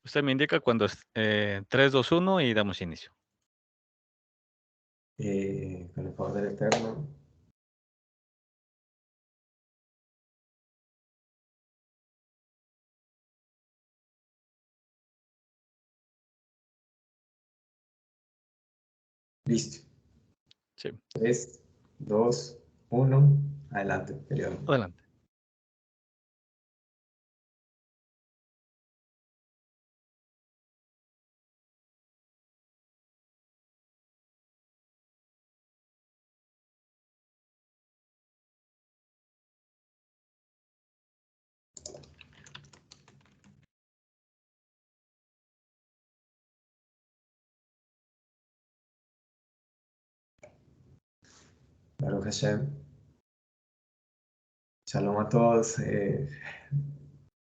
Usted me indica cuando es 3, 2, 1 y damos inicio. Con el favor del Eterno. Listo. Sí, 3, 2, 1. Adelante, querido. adelante. Baruch Hashem. Shalom a todos.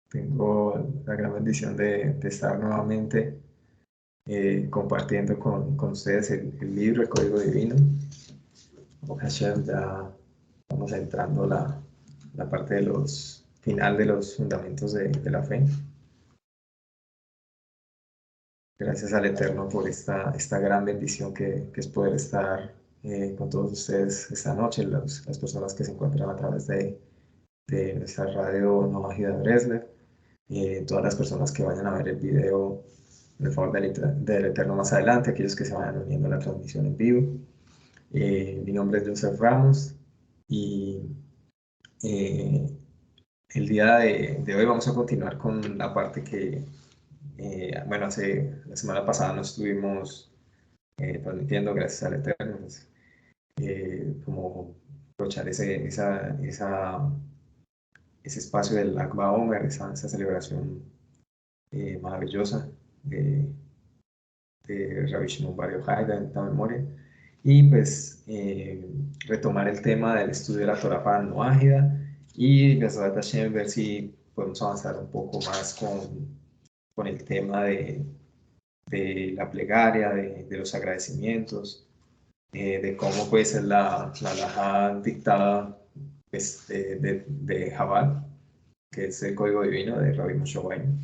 Tengo la gran bendición de estar nuevamente compartiendo con ustedes el libro, el Código Divino. Baruch Hashem, ya vamos entrando la parte de los final de los fundamentos de la fe. Gracias al Eterno por esta gran bendición que es poder estar con todos ustedes esta noche, las personas que se encuentran a través de nuestra radio Nova Gira Breslev, todas las personas que vayan a ver el video, por el favor del Eterno más adelante, aquellos que se vayan uniendo a la transmisión en vivo. Mi nombre es Joseph Ramos y el día de hoy vamos a continuar con la parte que, bueno, la semana pasada no estuvimos transmitiendo, gracias al Eterno, pues, como aprovechar ese espacio del Lag BaOmer, esa celebración maravillosa de Rabbi Shimon Bar Yochai, de esta memoria, y pues retomar el tema del estudio de la Torah para Noágida y Besrat Hashem, ver si podemos avanzar un poco más con el tema de la plegaria, de los agradecimientos, de cómo puede ser la halajá dictada pues, de Jabal, que es el código divino de Rabbi Moshe Wein.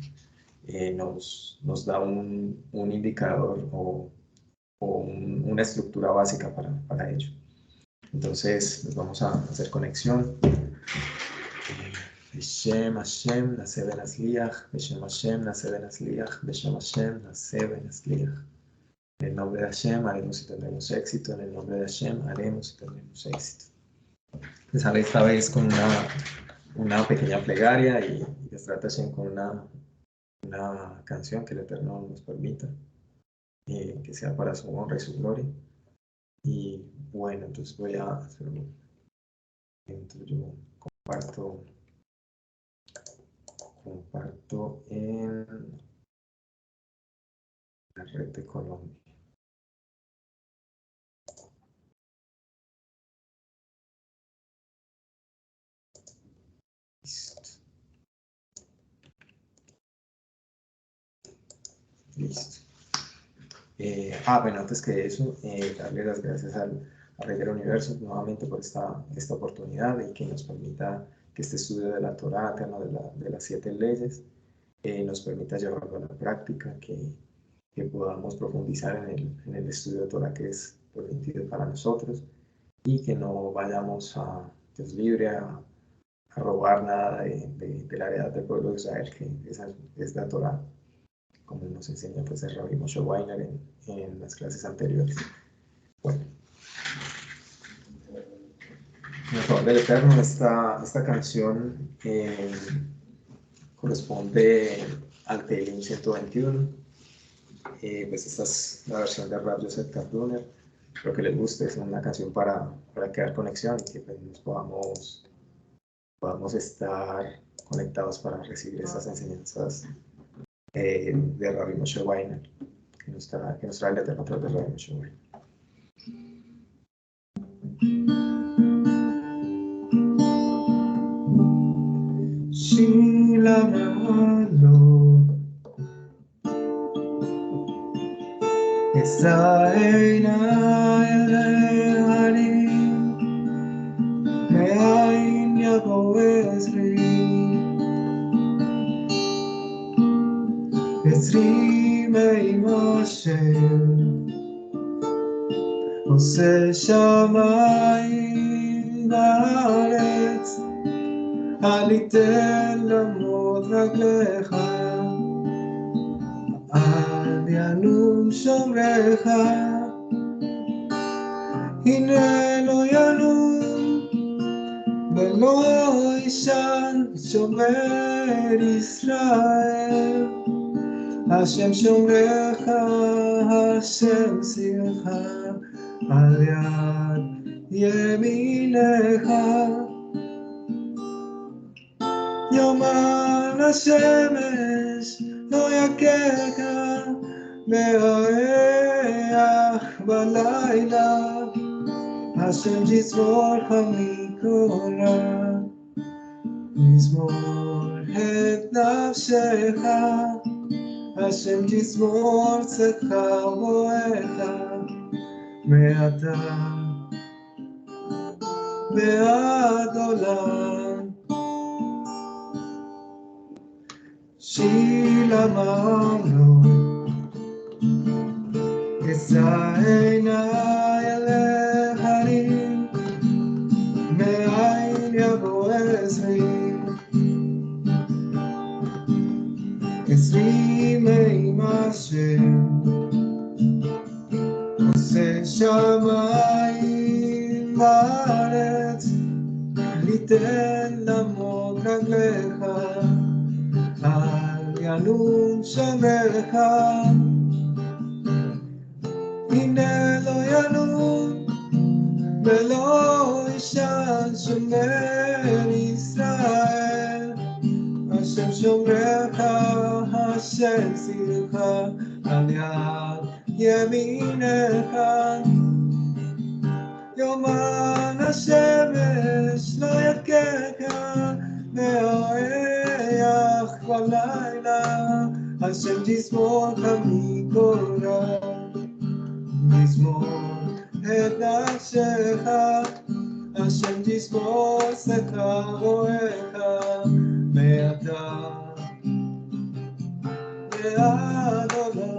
Nos da un indicador o una estructura básica para ello. Entonces, nos vamos a hacer conexión. Beshem Hashem, Naseh ben Asliach, Beshem Hashem, Naseh ben Asliach, Beshem Hashem, Naseh ben Asliach. En el nombre de Hashem haremos y tendremos éxito, en el nombre de Hashem haremos y tendremos éxito. Pues sale esta vez con una pequeña plegaria y les trata Hashem con una canción que el Eterno nos permita, que sea para su honra y su gloria. Y bueno, entonces voy a hacerlo. Entonces yo comparto en la red de Colombia. Listo. Listo. Bueno, antes que eso, darle las gracias al Rey del Universo nuevamente por esta oportunidad y que nos permita que este estudio de la Torah, de las 7 leyes, nos permita llevarlo a la práctica, que podamos profundizar en el estudio de Torah que es permitido para nosotros y que no vayamos a, Dios libre, a robar nada de la heredad del pueblo de Israel, que esa es la Torah, como nos enseña pues, el Rabbi Moshe Weiner en las clases anteriores. Bueno, en favor del Eterno, esta canción corresponde al Tehillim 121. Pues esta es la versión de Rav Yosef Karduner. Espero que les guste, es una canción para crear conexión y que pues, nos podamos estar conectados para recibir estas enseñanzas de Rabbi Moshe Weiner, que nos trae el Eterno a través de Rabbi Moshe Weiner. Shilamalo Esaina Elehari Me'ain Yavo Ezri עשרים עם השם, עושה שמיים בארץ, אל יתן למות רגליך, אל ינום שומרך, הנה לא ינום ולא ישן שומר ישראל, השם שומרך, השם צילך, על יד ימינך. יומן השמש לא יכך, והריח בלילה, השם יזמורך מכל רע, יזמור את נפשך, השם יזמור צאתך ובואך, מעתה ועד עולם. שיר למעלות, אשא עיניי אל ההרים, מאין יבוא עזרי, עזרי מעם השם, עושה שמיים בארץ, ליתן למות רגליך, אל ינום שומרך, הנה לא ינום ולא ישן שומר ישראל, השם שומרך, השם צילך, על יד ימינך. יומן השמש לא יכך, והריח בלילה, השם יזמורך מכל רע, יזמור את נפשך, השם יזמור צאתך ובואך, מעתה ועד עולם.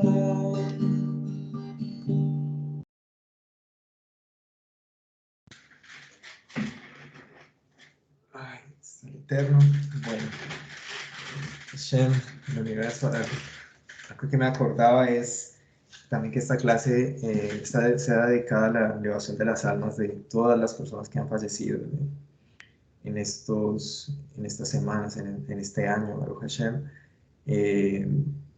Ay, es el eterno. Bueno, Hashem, el universo. Algo que me acordaba es también que esta clase sea dedicada a la elevación de las almas de todas las personas que han fallecido en estas semanas, en este año, Baruch Hashem,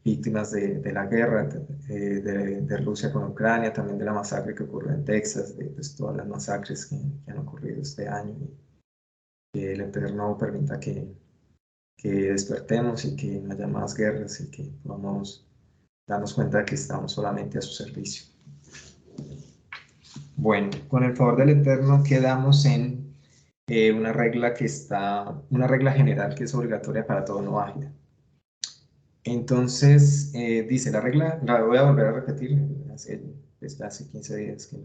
víctimas de la guerra de Rusia con Ucrania, también de la masacre que ocurrió en Texas, de pues, todas las masacres que han ocurrido este año. Que el Eterno permita que despertemos y que no haya más guerras y que podamos darnos cuenta de que estamos solamente a su servicio. Bueno, con el favor del Eterno quedamos en una regla general que es obligatoria para todo Noahide. Entonces, dice la regla, la voy a volver a repetir, desde hace 15 días que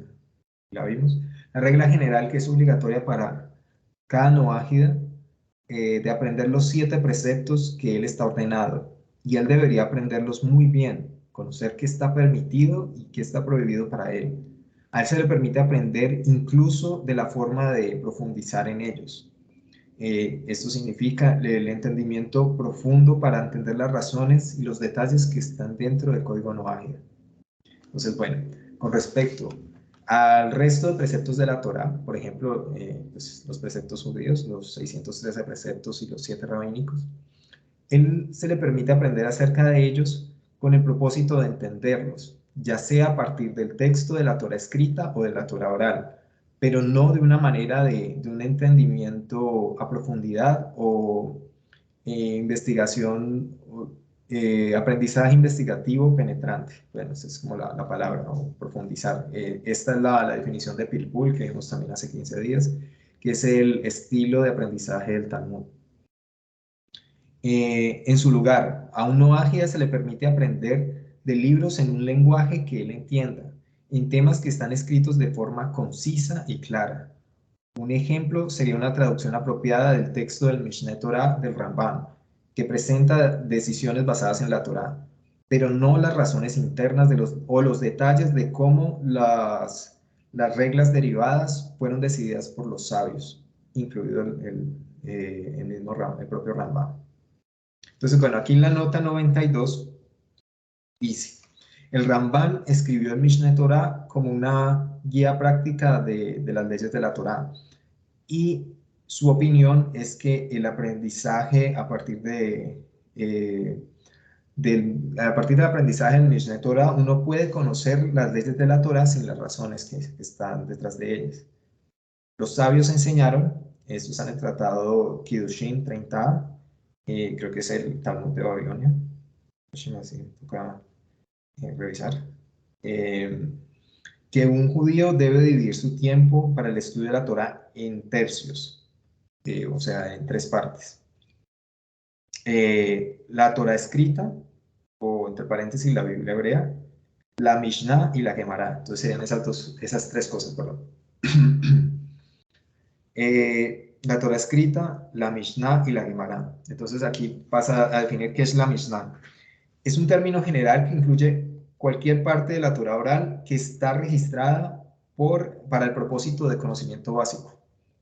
la vimos. La regla general que es obligatoria para cada noágida, de aprender los 7 preceptos que él está ordenado, y él debería aprenderlos muy bien, conocer qué está permitido y qué está prohibido para él. A él se le permite aprender incluso de la forma de profundizar en ellos. Esto significa el entendimiento profundo para entender las razones y los detalles que están dentro del código noágida. Entonces, bueno, con respecto al resto de preceptos de la Torá, por ejemplo, pues, los preceptos judíos, los 613 preceptos y los 7 rabínicos, él se le permite aprender acerca de ellos con el propósito de entenderlos, ya sea a partir del texto de la Torá escrita o de la Torá oral, pero no de una manera de un entendimiento a profundidad o investigación, aprendizaje investigativo penetrante. Bueno, esa es como la palabra, ¿no? Profundizar. Esta es la definición de Pilpul, que vimos también hace 15 días, que es el estilo de aprendizaje del Talmud. En su lugar, a un noágida se le permite aprender de libros en un lenguaje que él entienda, en temas que están escritos de forma concisa y clara. Un ejemplo sería una traducción apropiada del texto del Mishneh Torah del Ramban, que presenta decisiones basadas en la Torá. pero no las razones internas o los detalles de cómo las reglas derivadas fueron decididas por los sabios, incluido el propio Rambam. Entonces, bueno, aquí en la nota 92 dice: el Ramban escribió el Mishneh Torah como una guía práctica de las leyes de la Torah, y su opinión es que el aprendizaje a partir del aprendizaje del Mishneh Torah, uno puede conocer las leyes de la Torah sin las razones que están detrás de ellas. Los sabios enseñaron, esto está en el tratado Kiddushin 30, creo que es el Talmud de Babilonia, así toca revisar, que un judío debe dividir su tiempo para el estudio de la Torah en tercios, o sea, en tres partes. La Torah escrita, o entre paréntesis la Biblia hebrea, la Mishnah y la Gemara. Entonces serían esas tres cosas, perdón. La Torah escrita, la Mishnah y la Gemara. Entonces aquí pasa a definir qué es la Mishnah. Es un término general que incluye cualquier parte de la Torah oral que está registrada para el propósito de conocimiento básico.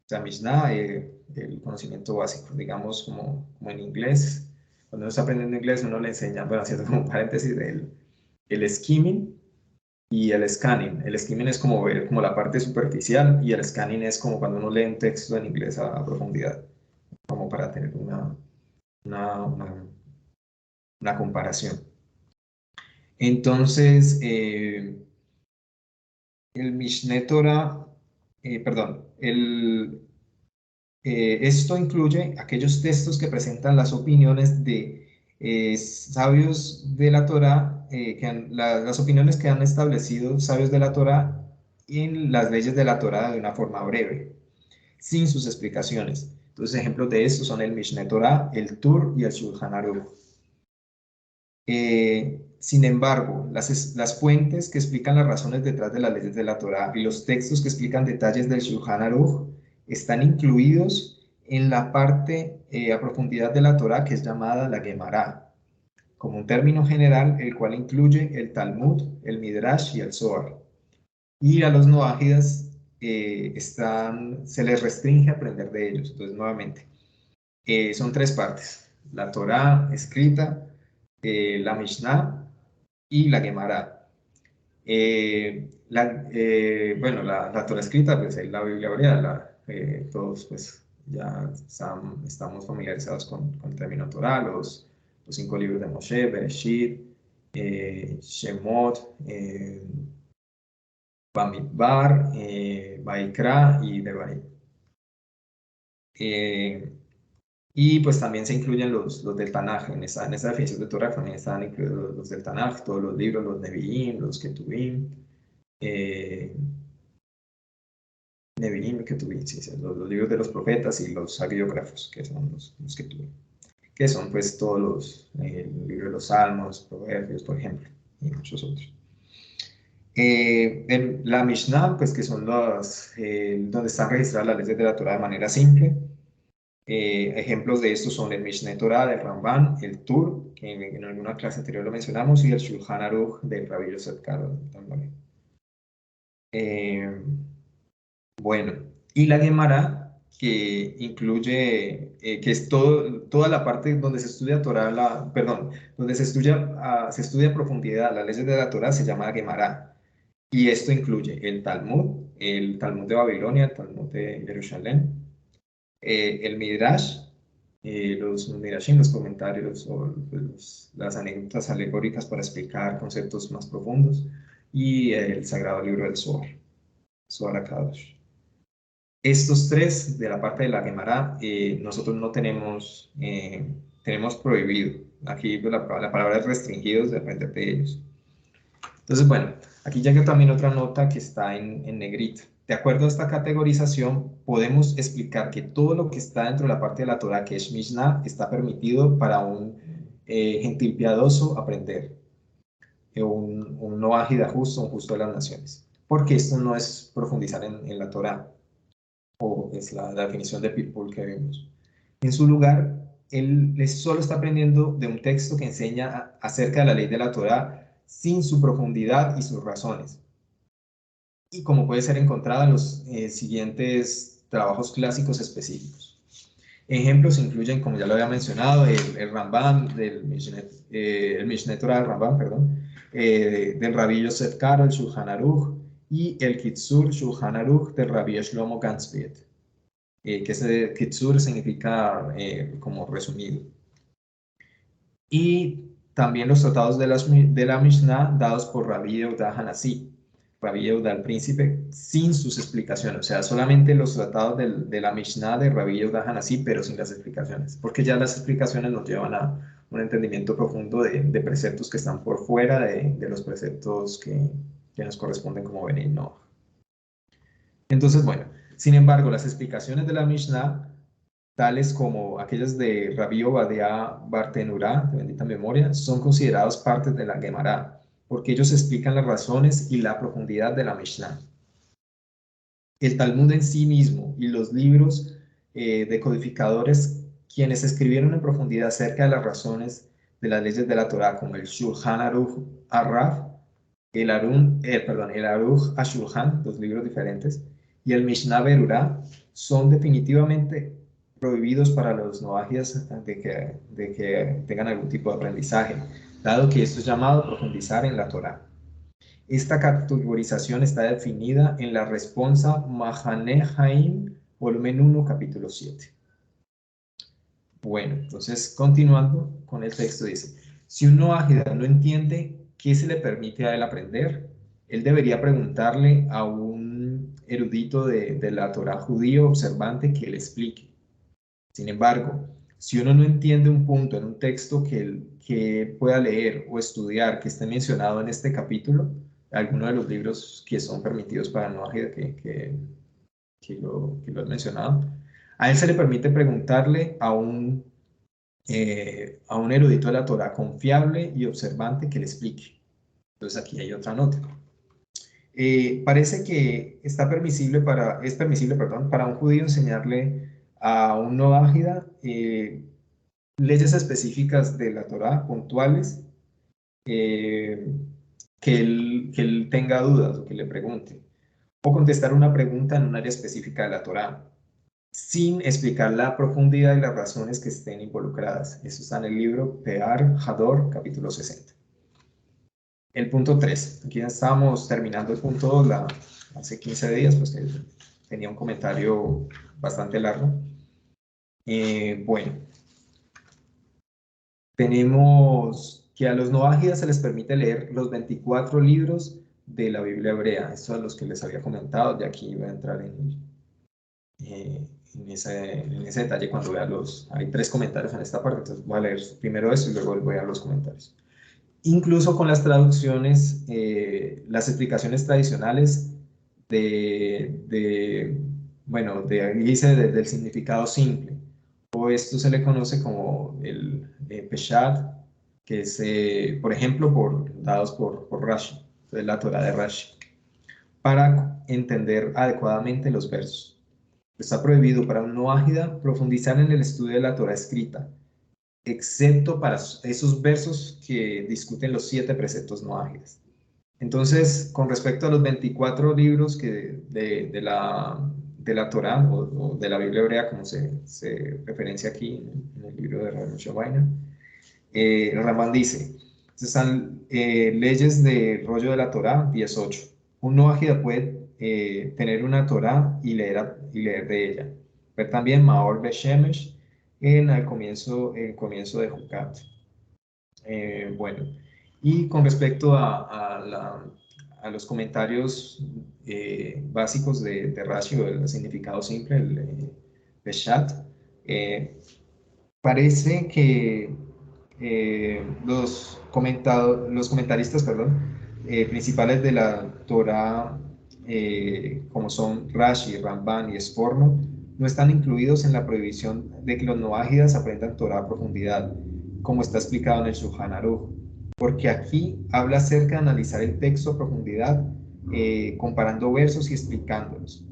O sea, Mishnah, el conocimiento básico, digamos como en inglés. Cuando uno está aprendiendo inglés, uno le enseña, bueno, haciendo como un paréntesis, el skimming y el scanning. El skimming es como ver como la parte superficial, y el scanning es como cuando uno lee un texto en inglés a profundidad, como para tener una, una comparación. Entonces, el Mishneh Torah, perdón, esto incluye aquellos textos que presentan las opiniones de sabios de la Torah, las opiniones que han establecido sabios de la Torah en las leyes de la Torah de una forma breve, sin sus explicaciones. Entonces, ejemplos de esto son el Mishneh Torah, el Tur y el Shulchan Aruch. Sin embargo, las fuentes que explican las razones detrás de las leyes de la Torá y los textos que explican detalles del Shulchan Aruch están incluidos en la parte a profundidad de la Torá que es llamada la Gemara, como un término general, el cual incluye el Talmud, el Midrash y el Zohar. Y a los noájidas se les restringe aprender de ellos. Entonces, nuevamente, son tres partes: la Torá escrita, la Mishnah y la Gemara. Bueno, la Torah escrita, pues es la Biblia hebrea. Todos pues ya estamos familiarizados con el término Torah, los 5 libros de Moshe, Bereshit, Shemot, Bamidbar, Vaikra y Devarim. Y pues también se incluyen los del Tanaj. En esa definición de Torah también están incluidos los del Tanaj, todos los libros, los Nevi'im, los Ketuvim, Nevi'im y Ketuvim, sí, los libros de los profetas y los hagiógrafos, que son los Ketuvim, que son pues todos el libro de los Salmos, Proverbios, por ejemplo, y muchos otros. En la Mishnah, pues que son donde están registradas las leyes de la Torah de manera simple. Ejemplos de estos son el Mishneh Torah del Ramban, el Tur, que en alguna clase anterior lo mencionamos, y el Shulchan Aruch del Rabbi Yosef Karo. Bueno, y la Gemara, que incluye, que es toda la parte donde se estudia Torah, perdón, donde se estudia a profundidad las leyes de la Torah, se llama Gemara. Y esto incluye el Talmud de Babilonia, el Talmud de Jerusalén, el Midrash, los Midrashim, los comentarios o las anécdotas alegóricas para explicar conceptos más profundos, y el sagrado libro del Zohar, Zohar HaKadosh. Estos tres de la parte de la Gemara, nosotros no tenemos prohibido. Aquí la palabra es restringidos de aprender de ellos. Entonces, bueno, aquí llega también otra nota que está en negrita. De acuerdo a esta categorización, podemos explicar que todo lo que está dentro de la parte de la Torah, que es Mishnah, está permitido para un gentil piadoso aprender, un no ágida justo, un justo de las naciones. Porque esto no es profundizar en la Torah, o es la definición de people que vimos. En su lugar, él solo está aprendiendo de un texto que enseña acerca de la ley de la Torá sin su profundidad y sus razones. Y como puede ser encontrada en los siguientes trabajos clásicos específicos. Ejemplos incluyen, como ya lo había mencionado, el Rambam, el Mishneh Torah del Rambam, perdón, del Rabbi Yosef Karo, el Shulchan Aruch, y el Kitzur Shulchan Aruch del Rabbi Shlomo Ganzfeld, que ese Kitzur significa como resumido. Y también los tratados de la Mishnah dados por Rabbi Yehuda Hanasí, Rabbi Yehuda el príncipe, sin sus explicaciones, o sea, solamente los tratados de la Mishnah de Rabbi Yehuda Hanasí, pero sin las explicaciones, porque ya las explicaciones nos llevan a un entendimiento profundo de preceptos que están por fuera de los preceptos que nos corresponden como Benay Noach. Entonces, bueno, sin embargo, las explicaciones de la Mishnah, tales como aquellas de Rabbi Obadia Bartenura, de bendita memoria, son considerados partes de la Gemara, porque ellos explican las razones y la profundidad de la Mishnah. El Talmud en sí mismo y los libros de codificadores, quienes escribieron en profundidad acerca de las razones de las leyes de la Torá, como el Shulchan Aruch Arraf, el Aruch Ashulchan, dos libros diferentes, y el Mishnah Berurah, son definitivamente prohibidos para los noajidas de que tengan algún tipo de aprendizaje, dado que esto es llamado profundizar en la Torá. Esta categorización está definida en la responsa Mahaneh Haim, volumen 1, capítulo 7. Bueno, entonces continuando con el texto dice, si un noajida no entiende qué se le permite a él aprender, él debería preguntarle a un erudito de la Torá judío observante que le explique. Sin embargo, si uno no entiende un punto en un texto que pueda leer o estudiar que esté mencionado en este capítulo, alguno de los libros que son permitidos para el noajida que lo has mencionado, a él se le permite preguntarle a un erudito de la Torá confiable y observante que le explique. Entonces aquí hay otra nota. Parece que es permisible para un judío enseñarle a un noágida leyes específicas de la Torá, puntuales, que él tenga dudas o que le pregunte, o contestar una pregunta en un área específica de la Torá, sin explicar la profundidad y las razones que estén involucradas. Eso está en el libro Pear Hador, capítulo 60. El punto 3. Aquí ya estábamos terminando el punto 2 hace 15 días, pues tenía un comentario bastante largo. Bueno, tenemos que a los noágidas se les permite leer los 24 libros de la Biblia hebrea. Estos son los que les había comentado, ya aquí voy a entrar en ese detalle cuando vea hay 3 comentarios en esta parte, entonces voy a leer primero eso y luego voy a los comentarios. Incluso con las traducciones, las explicaciones tradicionales del significado simple, o esto se le conoce como el Peshat, que es, por ejemplo, dados por Rashi, de la Torah de Rashi, para entender adecuadamente los versos. Está prohibido para un noágida profundizar en el estudio de la Torah escrita, excepto para esos versos que discuten los 7 preceptos noágidas. Entonces, con respecto a los 24 libros de la Torá o de la Biblia hebrea, como se referencia aquí en el libro de Rabbi Shabaina, Ramán dice, están leyes de rollo de la Torá 18. Un noágida puede tener una Torá y leer de ella. Ver también Maor Beshemesh en el comienzo de Jucat. Bueno, y con respecto a los comentarios básicos de Rashi o del significado simple, el Peshat, parece que los comentaristas principales de la Torá, como son Rashi, Ramban y Sforno, no están incluidos en la prohibición de que los noágidas aprendan Torá a profundidad, como está explicado en el Shulchan Aruch, porque aquí habla acerca de analizar el texto a profundidad, comparando versos y explicándolos,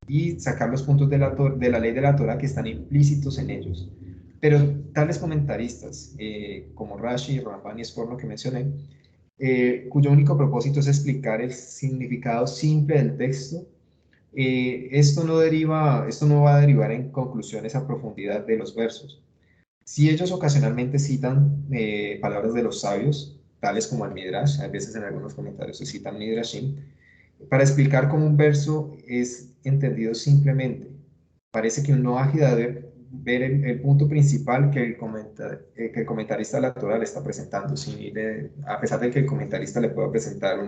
y sacar los puntos de la ley de la Torá que están implícitos en ellos. Pero tales comentaristas como Rashi, Ramban y Sforno que mencioné, cuyo único propósito es explicar el significado simple del texto, esto no va a derivar en conclusiones a profundidad de los versos. Si ellos ocasionalmente citan palabras de los sabios, tales como el Midrash, a veces en algunos comentarios se citan Midrashim, para explicar cómo un verso es entendido simplemente. Parece que un Noahida debe ver el punto principal que el comentarista de la Torah le está presentando, a pesar de que el comentarista le pueda presentar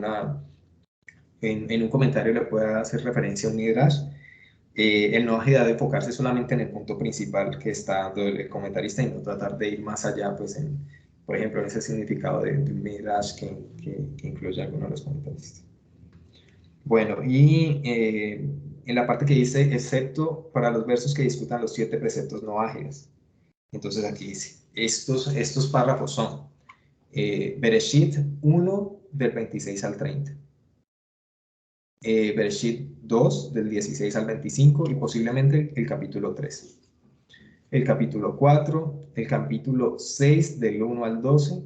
en un comentario le pueda hacer referencia a un Midrash, el Noahida debe enfocarse solamente en el punto principal que está dando el comentarista y no tratar de ir más allá, pues, por ejemplo, en ese significado de un Midrash que incluye algunos de los comentaristas. Bueno, y en la parte que dice, excepto para los versos que discutan los 7 preceptos no ágiles. Entonces aquí dice, estos párrafos son Bereshit 1 del 26 al 30, Bereshit 2 del 16 al 25 y posiblemente el capítulo 3. El capítulo 4, el capítulo 6 del 1 al 12,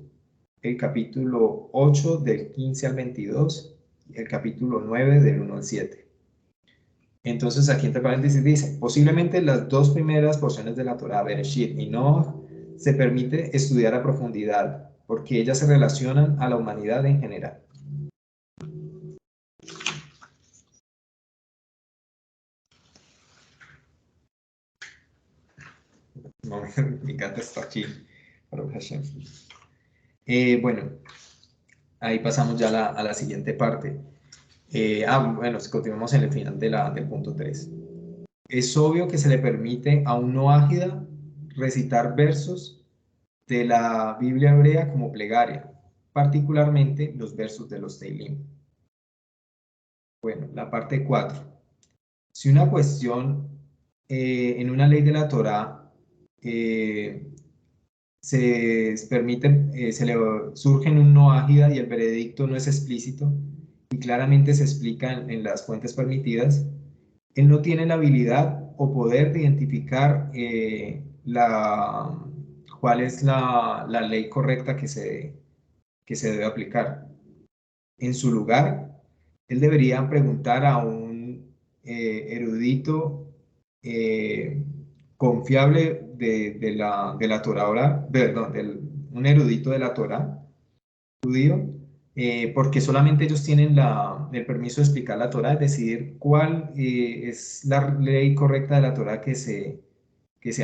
el capítulo 8 del 15 al 22, y el capítulo 9 del 1 al 7. Entonces aquí entre paréntesis dice, posiblemente las dos primeras porciones de la Torah, Bereshit y Noah, se permite estudiar a profundidad, porque ellas se relacionan a la humanidad en general. No, mi gata está aquí. Bueno, ahí pasamos ya a la siguiente parte. Bueno, continuamos en el final del punto 3. Es obvio que se le permite a un no ágida recitar versos de la Biblia hebrea como plegaria, particularmente los versos de los Teilim. Bueno, la parte 4. Si una cuestión en una ley de la Torá se permite, se le surge en un no ágida y el veredicto no es explícito y claramente se explica en las fuentes permitidas, él no tiene la habilidad o poder de identificar cuál es la ley correcta que se debe aplicar. En su lugar, él debería preguntar a un erudito confiable de la Torah oral, perdón, un erudito de la Torah judío, porque solamente ellos tienen el permiso de explicar la Torah, es decidir cuál es la ley correcta de la Torah que se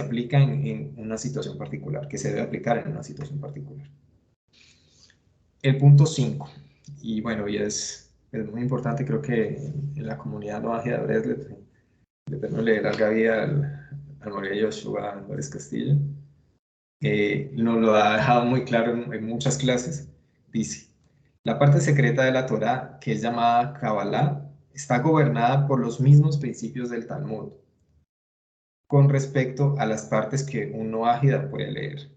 aplica en una situación particular, que se debe aplicar en una situación particular. El punto 5, y bueno, y es muy importante, creo que en la comunidad no ágida de Breslet, le pedimos leer larga vida al Moria Yoshua Álvarez Castillo, nos lo ha dejado muy claro en muchas clases. Dice, la parte secreta de la Torá, que es llamada Kabbalah, está gobernada por los mismos principios del Talmud, con respecto a las partes que un no ágida puede leer.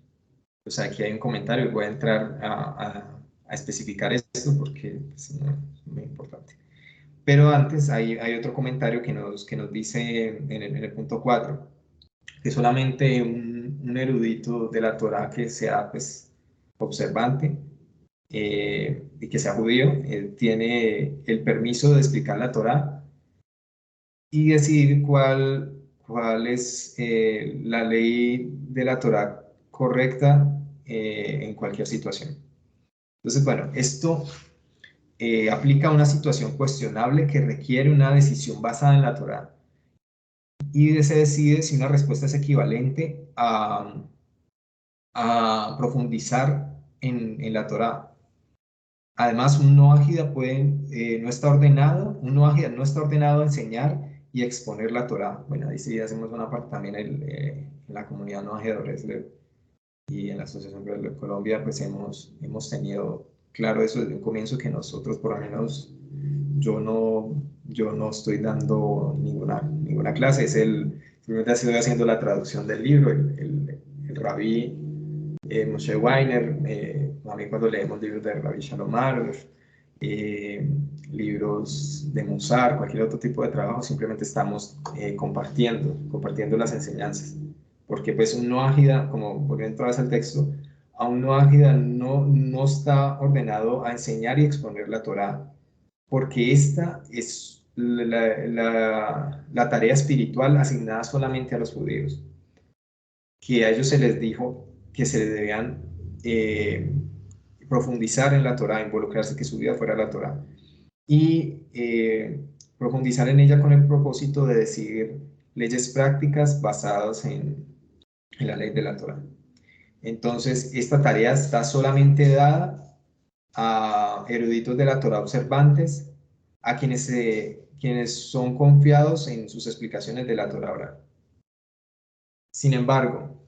O sea, aquí hay un comentario, voy a entrar a especificar esto porque es muy importante. Pero antes hay otro comentario que nos dice en el punto 4, que solamente un erudito de la Torá que sea pues, observante y que sea judío tiene el permiso de explicar la Torá y decidir cuál es la ley de la Torá correcta en cualquier situación. Entonces, bueno, esto aplica a una situación cuestionable que requiere una decisión basada en la Torá y se decide si una respuesta es equivalente a profundizar en la Torá. Además, un no ágida no está ordenado, no está ordenado a enseñar y exponer la Torá. Bueno, ahí sí hacemos una parte también en la comunidad no ágida de Breslev y en la Asociación de Colombia, pues hemos tenido claro eso desde un comienzo, que nosotros, por lo menos, yo no estoy dando ninguna clase. Simplemente estoy haciendo la traducción del libro, el rabí Moshe Weiner, a mí cuando leemos libros de Rabbi Shalom Arush, libros de Musar, cualquier otro tipo de trabajo, simplemente estamos compartiendo las enseñanzas. porque pues un noágida, como volviendo otra vez al texto, a un noágida no está ordenado a enseñar y exponer la Torá, porque esta es la tarea espiritual asignada solamente a los judíos, que a ellos se les dijo que se debían profundizar en la Torá, involucrarse, que su vida fuera la Torá, y profundizar en ella con el propósito de decidir leyes prácticas basadas en la ley de la Torá. Entonces, esta tarea está solamente dada a eruditos de la Torá observantes, a quienes son confiados en sus explicaciones de la Torá oral. Sin embargo,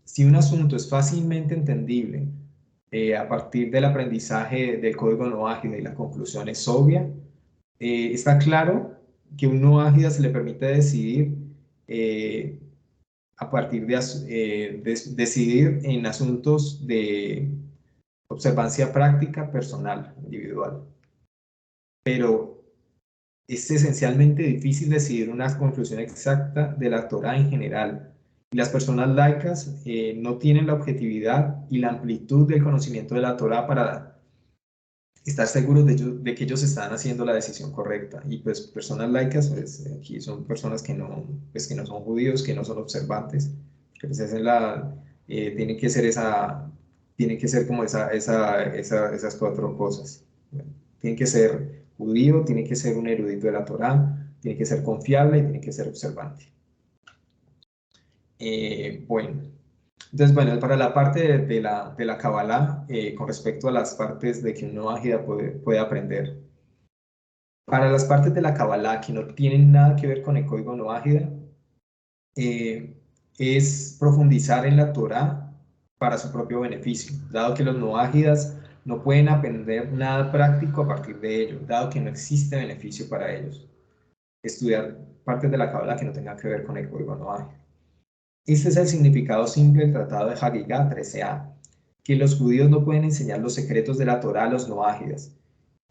si un asunto es fácilmente entendible a partir del aprendizaje del código no ágida y la conclusión es obvia, está claro que un no ágida se le permite decidir a partir de decidir en asuntos de observancia práctica, personal, individual. Pero es esencialmente difícil decidir una conclusión exacta de la Torá en general. Y las personas laicas no tienen la objetividad y la amplitud del conocimiento de la Torá para estar seguros de que ellos están haciendo la decisión correcta. Y pues personas laicas, pues aquí son personas pues, que no son judíos, que no son observantes, que pues tiene que ser tiene que ser como esas cuatro cosas. Bueno, tiene que ser judío, tiene que ser un erudito de la Torá, tiene que ser confiable y tiene que ser observante. Bueno, entonces, bueno, para la parte de la Kabbalah, con respecto a las partes de que un Noahida puede aprender. Para las partes de la Kabbalah que no tienen nada que ver con el código Noahida, es profundizar en la Torá para su propio beneficio, dado que los noágidas no pueden aprender nada práctico a partir de ello, dado que no existe beneficio para ellos. Estudiar partes de la Kabbalah que no tengan que ver con el código noágida. Este es el significado simple del Tratado de Hagigá 13a, que los judíos no pueden enseñar los secretos de la Torá a los noágidas.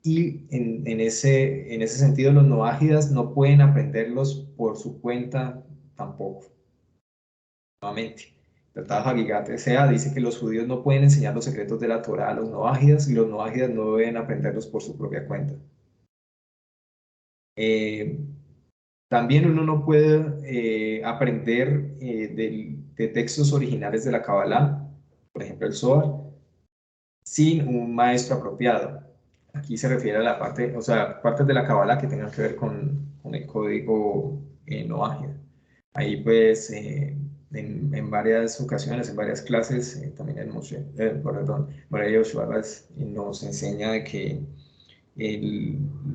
Y en ese sentido, los noágidas no pueden aprenderlos por su cuenta tampoco. Nuevamente, el Tratado de Hagigá 13a dice que los judíos no pueden enseñar los secretos de la Torá a los noágidas y los noágidas no deben aprenderlos por su propia cuenta. También uno no puede aprender de textos originales de la Kabbalah, por ejemplo el Zohar, sin un maestro apropiado. Aquí se refiere a la parte, o sea, partes de la Kabbalah que tengan que ver con el código noágida. Ahí pues en varias ocasiones, en varias clases, también en Moray Yoshua nos enseña de que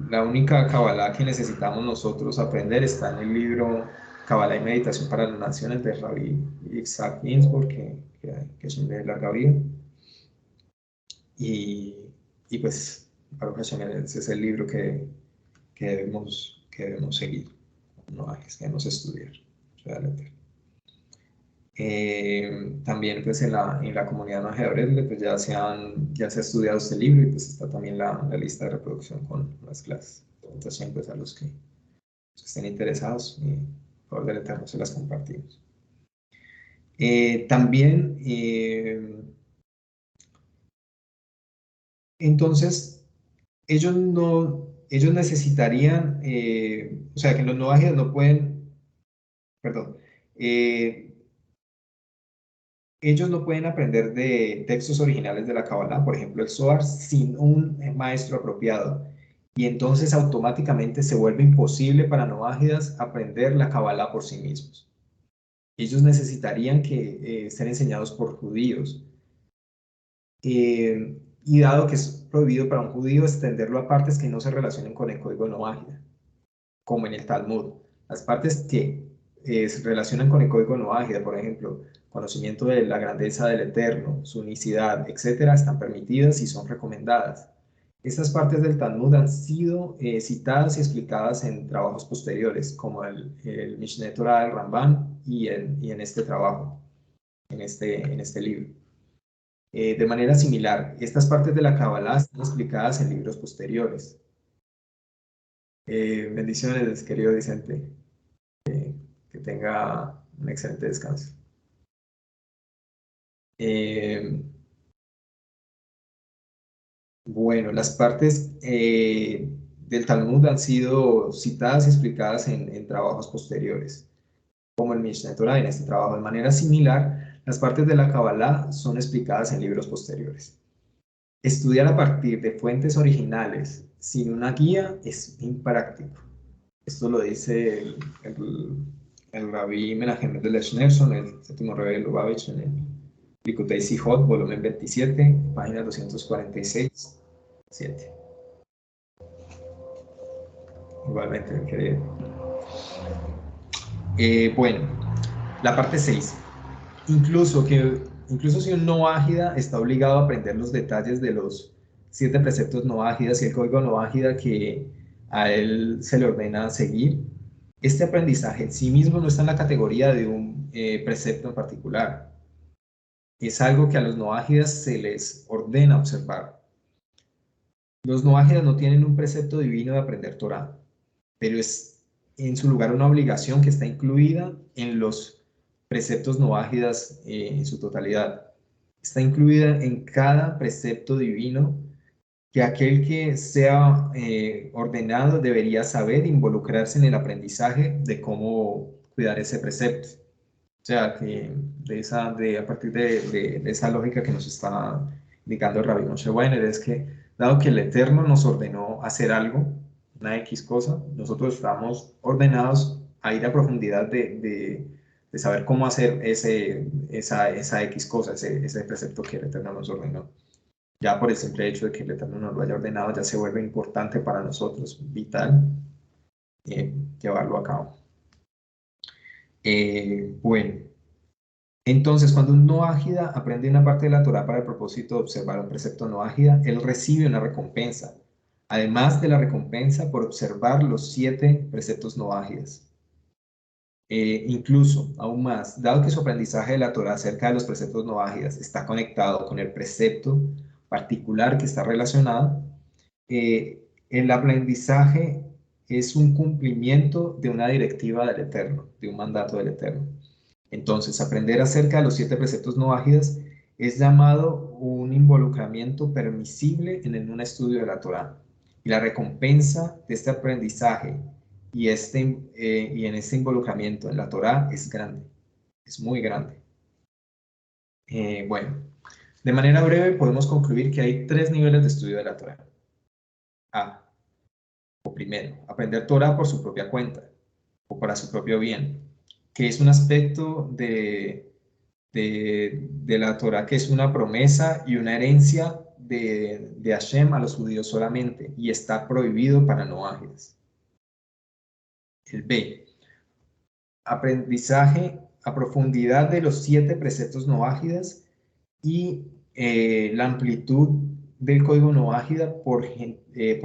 la única Kabbalah que necesitamos nosotros aprender está en el libro Kabbalah y Meditación para las Naciones de Rabbi Isaac Ginsburg, que es un de larga vida. Y pues, Baruch Hashem, ese es el libro que debemos seguir, no que debemos estudiar. También pues en la comunidad Majedorel pues ya se ha estudiado este libro y pues está también la lista de reproducción con las clases. Entonces pues a los que estén interesados, por favor del Eterno se las compartimos. También entonces ellos necesitarían, o sea que los noágidas no pueden, perdón, ellos no pueden aprender de textos originales de la Kabbalah, por ejemplo el Zohar, sin un maestro apropiado. Y entonces automáticamente se vuelve imposible para noágidas aprender la Kabbalah por sí mismos. Ellos necesitarían que ser enseñados por judíos. Y dado que es prohibido para un judío extenderlo a partes que no se relacionen con el código noágida, como en el Talmud. Las partes que se relacionan con el código noágida, por ejemplo, conocimiento de la grandeza del Eterno, su unicidad, etcétera, están permitidas y son recomendadas. Estas partes del Talmud han sido citadas y explicadas en trabajos posteriores, como el Mishneh Torah del Ramban y en este trabajo, en este libro. De manera similar, estas partes de la Kabbalah están explicadas en libros posteriores. Bendiciones, querido Vicente. Que tenga un excelente descanso. Bueno, las partes del Talmud han sido citadas y explicadas en trabajos posteriores, como el Mishneh Torah. En este trabajo, de manera similar, las partes de la Kabbalah son explicadas en libros posteriores. Estudiar a partir de fuentes originales sin una guía es impráctico. Esto lo dice el rabí Menachem Mendel Schneerson, el séptimo rabí de Lubavitch, en el Likutei Sijot, volumen 27, página 246, 7. Igualmente, mi querido. Bueno, la parte 6. Incluso si un no ágida está obligado a aprender los detalles de los 7 preceptos no ágidas y el código no ágida que a él se le ordena seguir, este aprendizaje en sí mismo no está en la categoría de un precepto en particular. Es algo que a los no ágidas se les ordena observar. Los no ágidas no tienen un precepto divino de aprender Torah, pero es en su lugar una obligación que está incluida en los preceptos no ágidas en su totalidad. Está incluida en cada precepto divino que aquel que sea ordenado debería saber involucrarse en el aprendizaje de cómo cuidar ese precepto. O sea, que a partir de esa lógica que nos está indicando el Rabbi Moshe Weiner, es que dado que el Eterno nos ordenó hacer algo, una X cosa, nosotros estamos ordenados a ir a profundidad de saber cómo hacer esa X cosa, ese precepto que el Eterno nos ordenó. Ya por el simple hecho de que el Eterno nos lo haya ordenado, ya se vuelve importante para nosotros, vital, llevarlo a cabo. Bueno, entonces cuando un no ágida aprende una parte de la Torah para el propósito de observar un precepto no ágida, él recibe una recompensa, además de la recompensa por observar los 7 preceptos no ágidas. Incluso, aún más, dado que su aprendizaje de la Torah acerca de los preceptos no ágidas está conectado con el precepto particular que está relacionado, el aprendizaje es un cumplimiento de una directiva del Eterno, de un mandato del Eterno. Entonces, aprender acerca de los 7 preceptos no ágidas es llamado un involucramiento permisible en un estudio de la Torah. Y la recompensa de este aprendizaje y en este involucramiento en la Torah es grande, es muy grande. Bueno, de manera breve podemos concluir que hay 3 niveles de estudio de la Torah. A. O primero, aprender Torah por su propia cuenta o para su propio bien, que es un aspecto de la Torah que es una promesa y una herencia de Hashem a los judíos solamente y está prohibido para no ágiles. El B, aprendizaje a profundidad de los 7 preceptos no ágidas y la amplitud del código no ágida por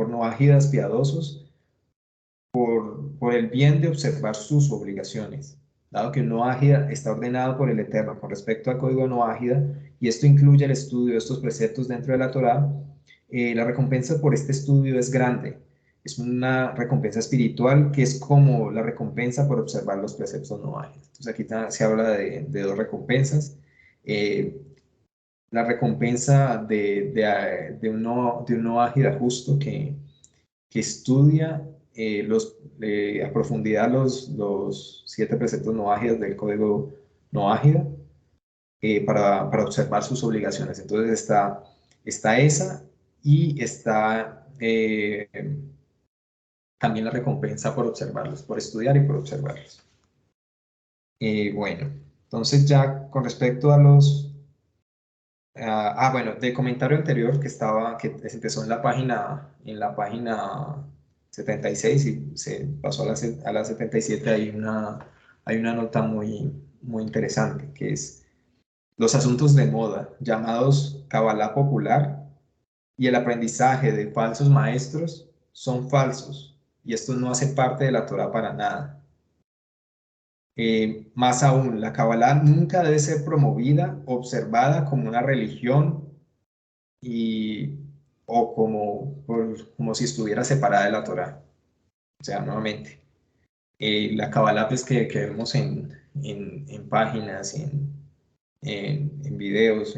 no ágidas piadosos por el bien de observar sus obligaciones. Dado que un no ágida está ordenado por el Eterno con respecto al código no ágida, y esto incluye el estudio de estos preceptos dentro de la Torá, la recompensa por este estudio es grande. Es una recompensa espiritual que es como la recompensa por observar los preceptos no ágidos. Entonces aquí se habla de 2 recompensas. La recompensa de un no ágida justo que estudia a profundidad los 7 preceptos no ágidos del código no ágida para observar sus obligaciones. Entonces está esa y está también la recompensa por observarlos, por estudiar y por observarlos. Bueno, entonces ya con respecto a los... bueno, del comentario anterior que se empezó en la página 76 y se pasó a la 77, hay una nota muy interesante, que es los asuntos de moda, llamados Kabbalah popular, y el aprendizaje de falsos maestros son falsos, y esto no hace parte de la Torah para nada. Más aún, la Kabbalah nunca debe ser promovida, observada como una religión o como si estuviera separada de la Torah. O sea, nuevamente, la Kabbalah pues, que vemos en páginas, en videos,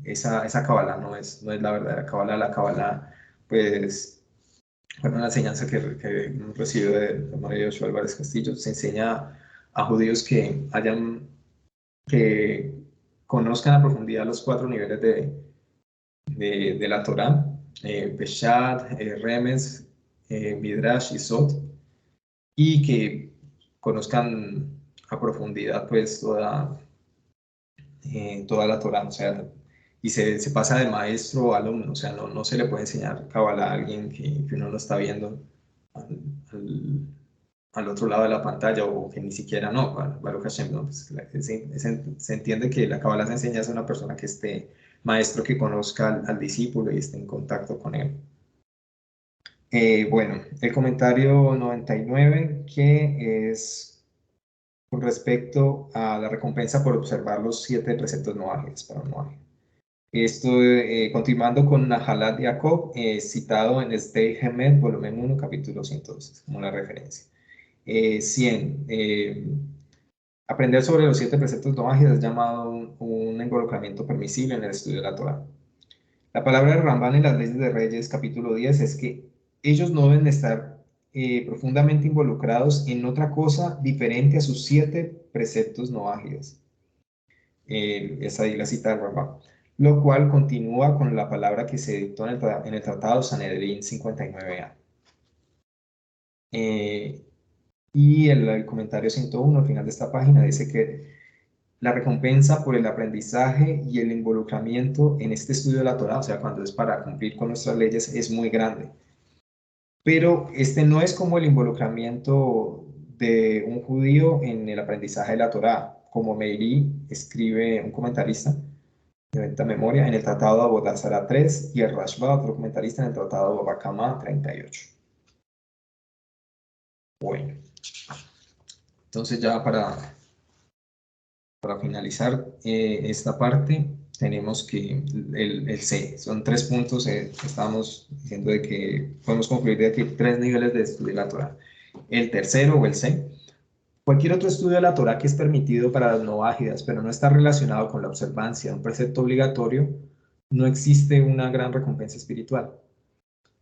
esa Kabbalah no es la verdadera Kabbalah. La Kabbalah, pues, fue una enseñanza que recibió de María Joshua Álvarez Castillo. Se enseña a judíos que conozcan a profundidad los 4 niveles de la Torá, Peshat, Remes, Midrash y Sot, y que conozcan a profundidad pues toda la Torá, o sea, y se pasa de maestro a alumno, o sea, no se le puede enseñar Kabbalah a alguien que uno lo está viendo al, al- al otro lado de la pantalla o que ni siquiera no, Baruch Hashem, no, pues, se entiende que la Kabbalah se enseña a una persona que esté maestro, que conozca al discípulo y esté en contacto con él. Bueno, el comentario 99, que es con respecto a la recompensa por observar los 7 preceptos noajes para un noaje. Esto, continuando con Nahalat Jacob, citado en Sdei Hemet, volumen 1, capítulo 112, como la referencia. 100. Aprender sobre los 7 preceptos noajes es llamado un involucramiento permisible en el estudio de la Torah. La palabra de Rambán en las leyes de Reyes, capítulo 10, es que ellos no deben estar profundamente involucrados en otra cosa diferente a sus 7 preceptos no ágiles. Esa ahí la cita de Rambán. Lo cual continúa con la palabra que se dictó en el Tratado Sanedrín 59a. Y el comentario 101 al final de esta página dice que la recompensa por el aprendizaje y el involucramiento en este estudio de la Torah, o sea, cuando es para cumplir con nuestras leyes, es muy grande. Pero este no es como el involucramiento de un judío en el aprendizaje de la Torah, como Meiri escribe, un comentarista de venta memoria, en el Tratado de Avodat Zarah 3 y el Rashba, otro comentarista, en el Tratado de Baba Kama 38. Bueno, entonces ya para finalizar esta parte, tenemos que el C, son 3 puntos, estamos diciendo de que podemos concluir de que hay 3 niveles de estudio de la Torah. El tercero o el C, cualquier otro estudio de la Torah que es permitido para las noágidas, pero no está relacionado con la observancia de un precepto obligatorio, no existe una gran recompensa espiritual.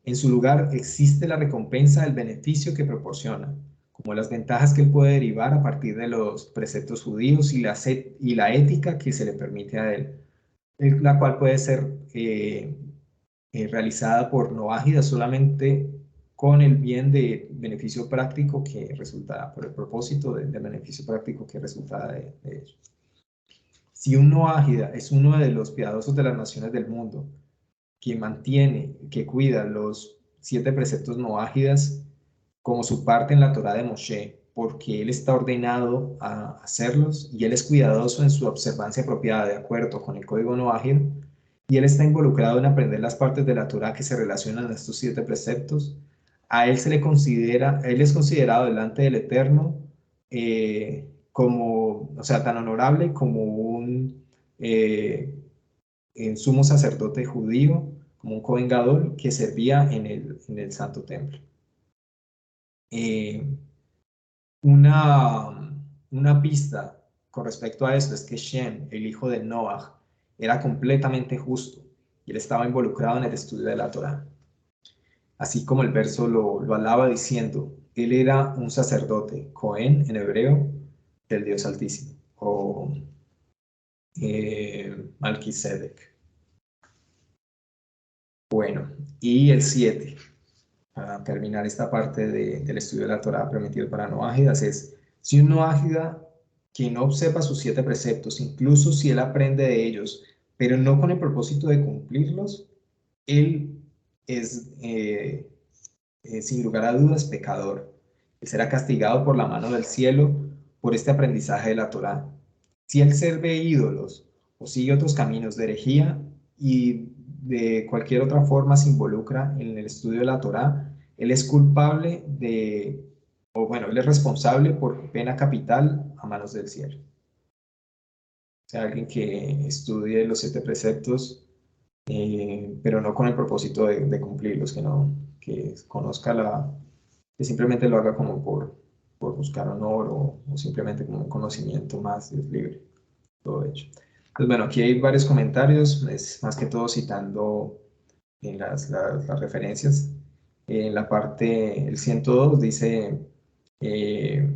En su lugar existe la recompensa del beneficio que proporciona, como las ventajas que él puede derivar a partir de los preceptos judíos y la ética que se le permite a él, la cual puede ser realizada por noágidas solamente con el bien de beneficio práctico que resulta, por el propósito de beneficio práctico que resulta de ello. Si un noágida es uno de los piadosos de las naciones del mundo, que mantiene, que cuida los 7 preceptos noágidas como su parte en la Torá de Moshe, porque él está ordenado a hacerlos y él es cuidadoso en su observancia apropiada de acuerdo con el código noágida, y él está involucrado en aprender las partes de la Torá que se relacionan a estos 7 preceptos. A él se le considera, él es considerado delante del Eterno como, o sea, tan honorable como un sumo sacerdote judío, como un Cohen Gadol que servía en el Santo Templo. Eh, una pista con respecto a esto es que Shem, el hijo de Noah, era completamente justo y él estaba involucrado en el estudio de la Torá. Así como el verso lo alaba diciendo, él era un sacerdote, Cohen en hebreo, del Dios Altísimo, o Malquisedec. Bueno, y el 7, para terminar esta parte del estudio de la Torá permitido para noágidas, es si un noágida que no observa sus 7 preceptos, incluso si él aprende de ellos, pero no con el propósito de cumplirlos, él es, sin lugar a dudas, pecador. Él será castigado por la mano del cielo por este aprendizaje de la Torá. Si él sirve ídolos o sigue otros caminos de herejía y de cualquier otra forma se involucra en el estudio de la Torá, él es culpable o bueno, él es responsable por pena capital a manos del cielo. O sea, alguien que estudie los 7 preceptos, pero no con el propósito de cumplirlos, que conozca que simplemente lo haga como por buscar honor o simplemente como un conocimiento más, es libre, todo hecho. Entonces, bueno, aquí hay varios comentarios, es más que todo citando en las referencias. En la parte, el 102 dice, eh,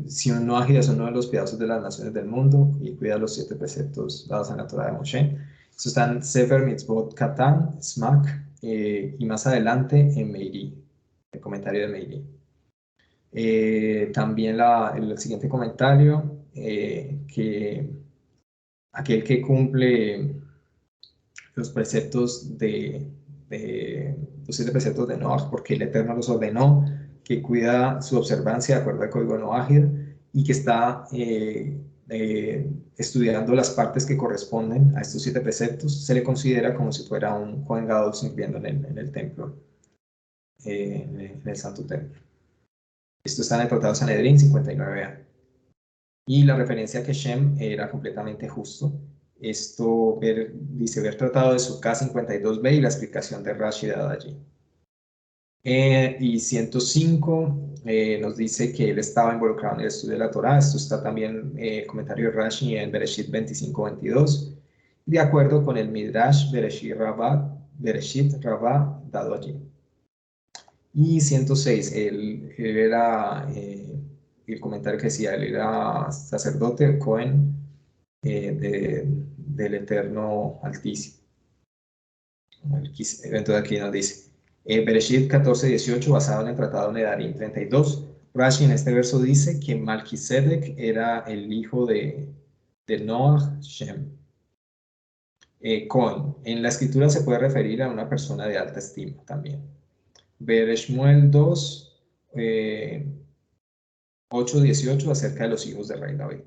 si un no ágida es uno de los piadosos de las naciones del mundo y cuida los 7 preceptos dados en la Torah de Moshe. Eso está en Sefer Mitzvot Katan, Smak, y más adelante en Meiri, el comentario de Meiri. También el siguiente comentario, que aquel que cumple los preceptos los 7 preceptos de Noah, porque el Eterno los ordenó, que cuida su observancia de acuerdo al código Noahid y que está estudiando las partes que corresponden a estos 7 preceptos, se le considera como si fuera un Kohen Gadol sirviendo en el templo, en el Santo Templo. Esto está en el Tratado Sanedrín 59a. Y la referencia que Shem era completamente justo. Esto dice ver tratado de su K52b y la explicación de Rashi dada allí. Y 105 nos dice que él estaba involucrado en el estudio de la Torá. Esto está también el comentario de Rashi en Bereshit 25-22, de acuerdo con el Midrash Bereshit Rabbah dado allí. Y 106, él era, el comentario que decía, él era sacerdote, Cohen, del Eterno Altísimo. Entonces aquí nos dice, Bereshit 14:18, basado en el Tratado Nedarim 32, Rashi en este verso dice que Malquisedec era el hijo de Noah Shem. Cohen, en la escritura se puede referir a una persona de alta estima también. Bereshmuel 2, 8:18 acerca de los hijos del rey David.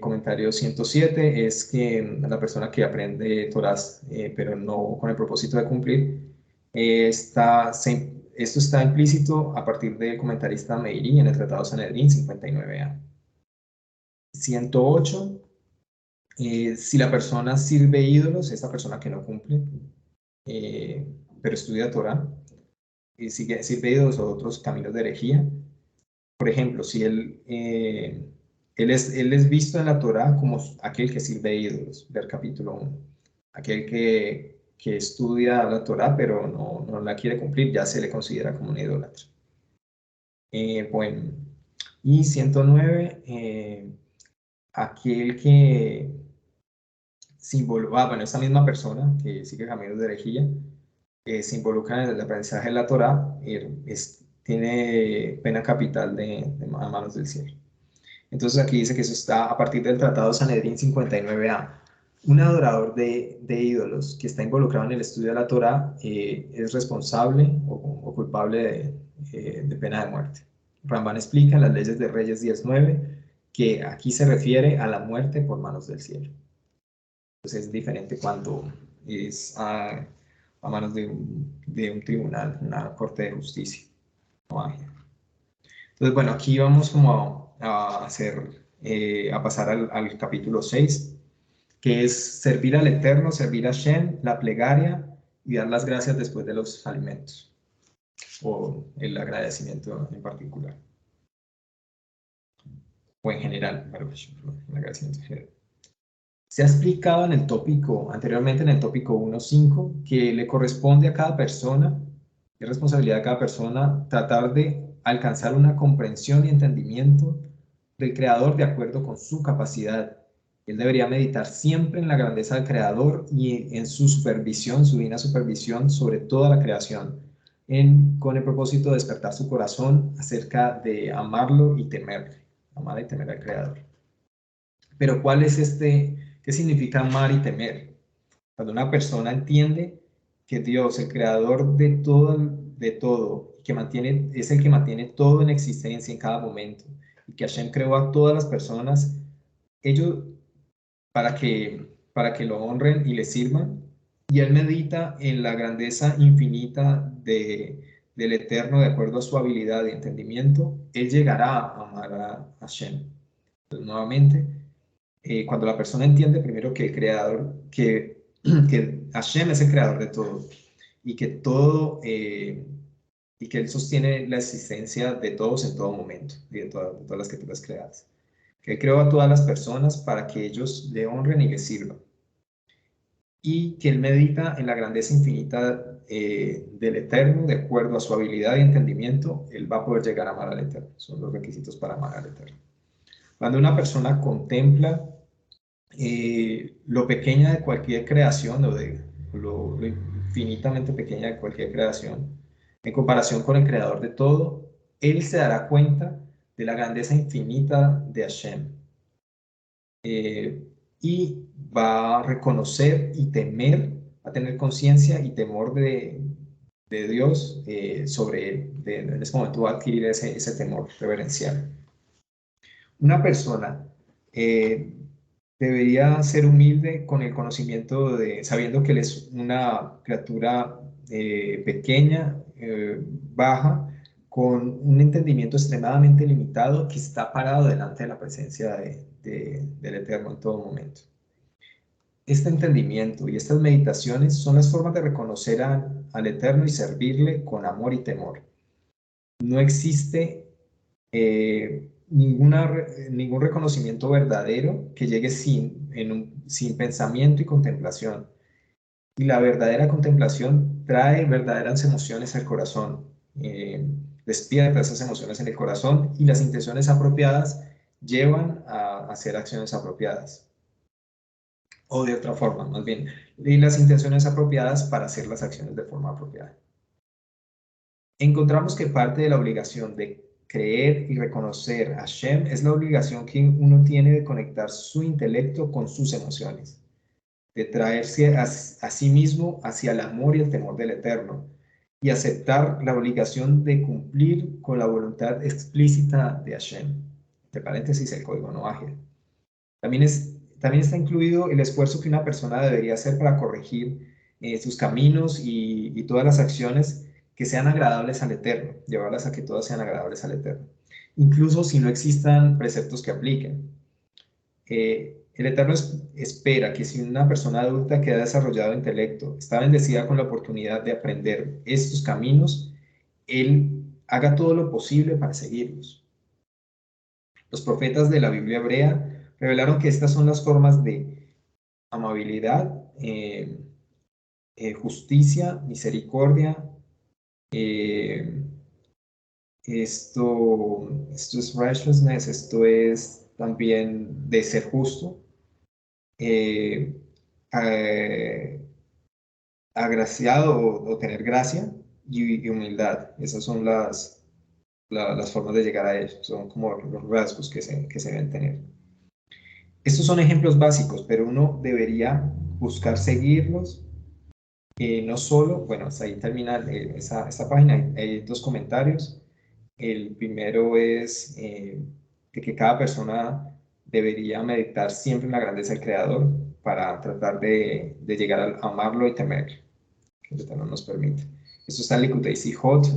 Comentario 107 es que la persona que aprende Torás, pero no con el propósito de cumplir, esto está implícito a partir del comentarista Meiri en el Tratado Sanedrín 59a. 108, si la persona sirve ídolos, esta persona que no cumple, pero estudia Torá, y sirve ídolos o otros caminos de herejía. Por ejemplo, si él es visto en la Torá como aquel que sirve ídolos, ver capítulo 1. Aquel que estudia la Torá pero no la quiere cumplir, ya se le considera como un idólatra. Bueno, y 109, aquel que se involucra, bueno, esta misma persona que sigue caminos de herejía, se involucra en el aprendizaje de la Torá, tiene pena capital a manos del cielo. Entonces aquí dice que eso está a partir del Tratado Sanedrín 59a. Un adorador de ídolos que está involucrado en el estudio de la Torá es responsable o culpable de pena de muerte. Ramban explica en las leyes de Reyes 10:9 que aquí se refiere a la muerte por manos del cielo. Entonces es diferente cuando es a manos de un tribunal, una corte de justicia. No hay. Entonces, bueno, aquí vamos como a pasar al capítulo 6, que es servir al Eterno, servir a Shem, la plegaria y dar las gracias después de los alimentos, o el agradecimiento en particular, o en general, el agradecimiento en general. Se ha explicado anteriormente en el tópico 1.5, que le corresponde a cada persona, es responsabilidad de cada persona, tratar de alcanzar una comprensión y entendimiento del Creador de acuerdo con su capacidad. Él debería meditar siempre en la grandeza del Creador y en su supervisión, su divina supervisión sobre toda la creación, con el propósito de despertar su corazón acerca de amarlo y temerle, amar y temer al Creador. Pero ¿cuál es qué significa amar y temer? Cuando una persona entiende que Dios, el creador de todo, es el que mantiene todo en existencia en cada momento, y que Hashem creó a todas las personas, ellos para que lo honren y le sirvan, y él medita en la grandeza infinita del Eterno de acuerdo a su habilidad y entendimiento, él llegará a amar a Hashem. Entonces, nuevamente, cuando la persona entiende primero que el creador, que Hashem es el creador de todo y que y que él sostiene la existencia de todos en todo momento y de todas las criaturas creadas. que Él creó a todas las personas para que ellos le honren y le sirvan. Y que Él medita en la grandeza infinita del Eterno, de acuerdo a su habilidad y entendimiento, Él va a poder llegar a amar al Eterno. Son los requisitos para amar al Eterno. Cuando una persona contempla lo pequeña de cualquier creación o de lo infinitamente pequeña de cualquier creación, en comparación con el creador de todo, él se dará cuenta de la grandeza infinita de Hashem. Y va a reconocer y temer, a tener conciencia y temor de Dios sobre él. En ese momento va a adquirir ese temor reverencial. Una persona eh, debería ser humilde con el conocimiento sabiendo que él es una criatura pequeña, baja, con un entendimiento extremadamente limitado que está parado delante de la presencia del Eterno en todo momento. Este entendimiento y estas meditaciones son las formas de reconocer al Eterno y servirle con amor y temor. No existe ningún reconocimiento verdadero que llegue sin pensamiento y contemplación. Y la verdadera contemplación trae verdaderas emociones al corazón, despierta esas emociones en el corazón y las intenciones apropiadas llevan a hacer acciones apropiadas. O de otra forma, más bien, y las intenciones apropiadas para hacer las acciones de forma apropiada. Encontramos que parte de la obligación de creer y reconocer a Hashem es la obligación que uno tiene de conectar su intelecto con sus emociones, de traerse a sí mismo hacia el amor y el temor del Eterno y aceptar la obligación de cumplir con la voluntad explícita de Hashem. Entre paréntesis, el código Noahide. También está incluido el esfuerzo que una persona debería hacer para corregir sus caminos y todas las acciones que sean agradables al Eterno, llevarlas a que todas sean agradables al Eterno, incluso si no existan preceptos que apliquen. El Eterno espera que si una persona adulta que ha desarrollado intelecto está bendecida con la oportunidad de aprender estos caminos, él haga todo lo posible para seguirlos. Los profetas de la Biblia hebrea revelaron que estas son las formas de amabilidad, justicia, misericordia. Esto es righteousness, esto es también de ser justo, agraciado o tener gracia y humildad. Esas son las formas de llegar a eso, son como los rasgos que se deben tener. Estos son ejemplos básicos, pero uno debería buscar seguirlos. No solo, bueno, hasta ahí termina esta página, hay dos comentarios. El primero es de que cada persona debería meditar siempre en la grandeza del Creador para tratar de llegar a amarlo y temerlo, que el Eterno nos permite. Esto está en Likutei Sijot,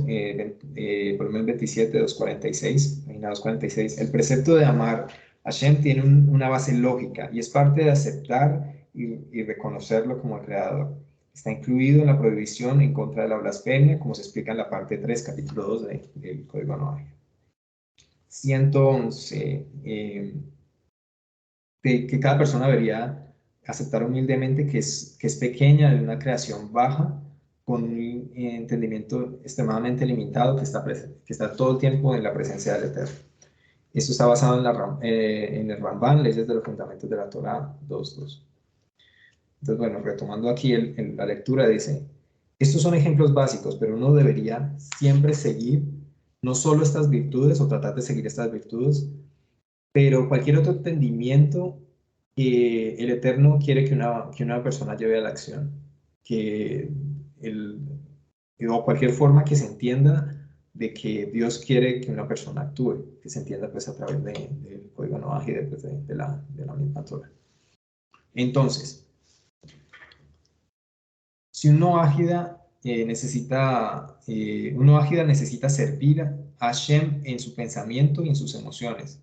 volumen 27, 246, página 246. El precepto de amar a Hashem tiene una base lógica y es parte de aceptar y reconocerlo como el Creador. Está incluido en la prohibición en contra de la blasfemia, como se explica en la parte 3, capítulo 2 del Código Noahide. 111. Que cada persona debería aceptar humildemente que es pequeña, de una creación baja, con un entendimiento extremadamente limitado, que está todo el tiempo en la presencia del Eterno. Esto está basado en el Ramban, Leyes de los Fundamentos de la Torá 2.2. Entonces, bueno, retomando aquí la lectura, dice, estos son ejemplos básicos, pero uno debería siempre seguir no solo estas virtudes o tratar de seguir estas virtudes, pero cualquier otro entendimiento que el Eterno quiere que una persona lleve a la acción, o cualquier forma que se entienda de que Dios quiere que una persona actúe, que se entienda pues a través del código Noahide, pues, de la misma Torah. Entonces, si un Noahida necesita servir a Hashem en su pensamiento y en sus emociones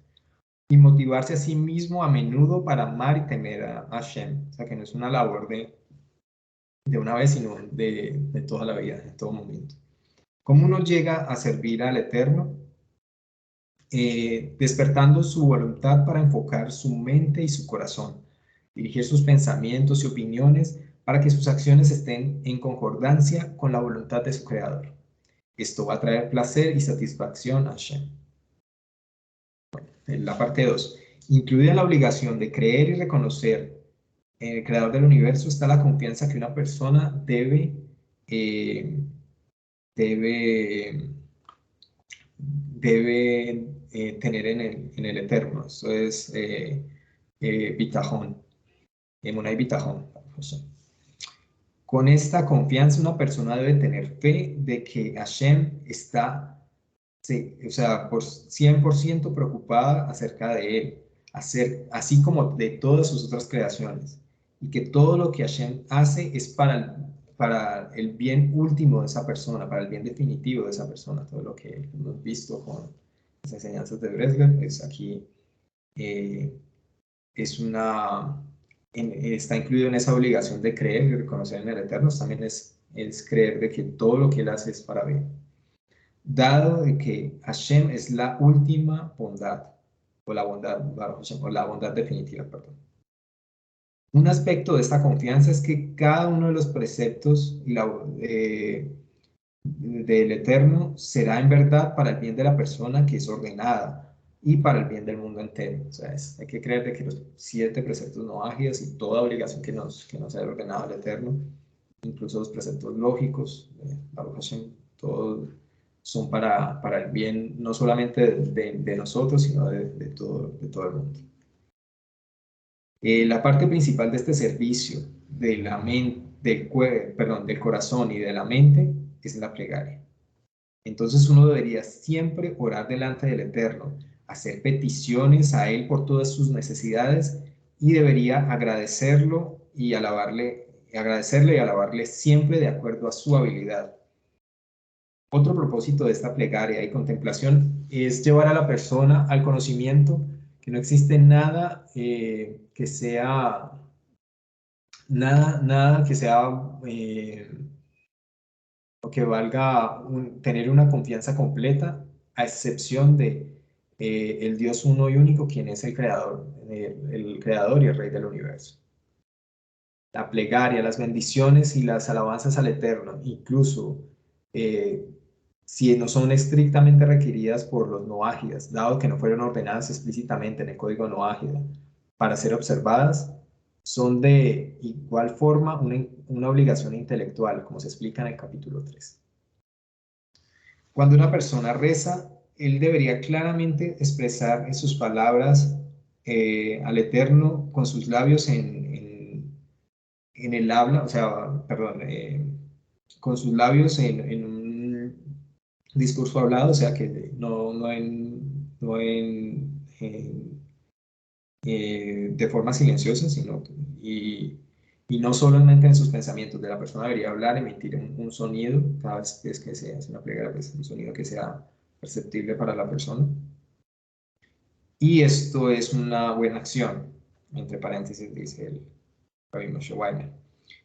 y motivarse a sí mismo a menudo para amar y temer a Hashem. O sea, que no es una labor de una vez, sino de toda la vida, en todo momento. ¿Cómo uno llega a servir al Eterno? despertando su voluntad para enfocar su mente y su corazón, dirigir sus pensamientos y opiniones para que sus acciones estén en concordancia con la voluntad de su Creador. Esto va a traer placer y satisfacción a Hashem. En la parte 2, incluida la obligación de creer y reconocer en el Creador del universo, está la confianza que una persona debe tener en el Eterno. Eso es bitajón, emuná y bitajón. Con esta confianza una persona debe tener fe de que Hashem está, o sea, por 100% preocupada acerca de él, así como de todas sus otras creaciones, y que todo lo que Hashem hace es para el bien último de esa persona, para el bien definitivo de esa persona. Todo lo que hemos visto con las enseñanzas de Breslev, pues aquí está incluido en esa obligación de creer y reconocer en el Eterno. También es creer de que todo lo que él hace es para bien. Dado de que Hashem es la última bondad, o la bondad definitiva, perdón. Un aspecto de esta confianza es que cada uno de los preceptos del Eterno será en verdad para el bien de la persona que es ordenada y para el bien del mundo entero. O sea, hay que creer de que los 7 preceptos noajidas y toda obligación que nos haya ordenado el Eterno, incluso los preceptos lógicos, Baruch Hashem, todos son para el bien no solamente de nosotros, sino de todo el mundo. La parte principal de este servicio del corazón y de la mente es la plegaria. Entonces uno debería siempre orar delante del Eterno, hacer peticiones a Él por todas sus necesidades y debería agradecerle y alabarle siempre de acuerdo a su habilidad. Otro propósito de esta plegaria y contemplación es llevar a la persona al conocimiento que no existe nada que sea o que valga tener una confianza completa, a excepción de el Dios uno y único, quien es el creador y el Rey del universo. La plegaria, las bendiciones y las alabanzas al Eterno, incluso si no son estrictamente requeridas por los noágidas, dado que no fueron ordenadas explícitamente en el código noágida para ser observadas, son de igual forma una obligación intelectual, como se explica en el capítulo 3. Cuando una persona reza, él debería claramente expresar en sus palabras al Eterno con sus labios en el habla, o sea, perdón, con sus labios en un discurso hablado, o sea, que de forma silenciosa, sino y no solamente en sus pensamientos. De la persona debería hablar, emitir un sonido cada vez que se hace una plegaria, pues, un sonido que sea perceptible para la persona. Y esto es una buena acción, entre paréntesis dice el Rabbi Moshe Weimer.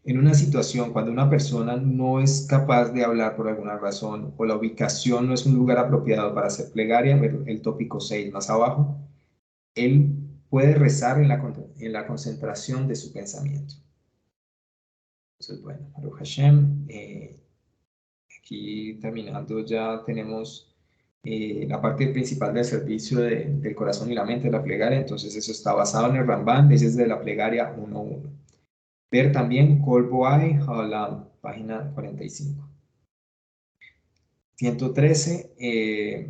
En una situación cuando una persona no es capaz de hablar por alguna razón o la ubicación no es un lugar apropiado para hacer plegaria, el tópico 6 más abajo, él puede rezar en la concentración de su pensamiento. Entonces, bueno, Baruch Hashem, aquí terminando ya tenemos la parte principal del servicio del corazón y la mente, la plegaria. Entonces eso está basado en el Ramban, leyes de la plegaria 1.1. Ver también Kol Boai Haolam, página 45. 113,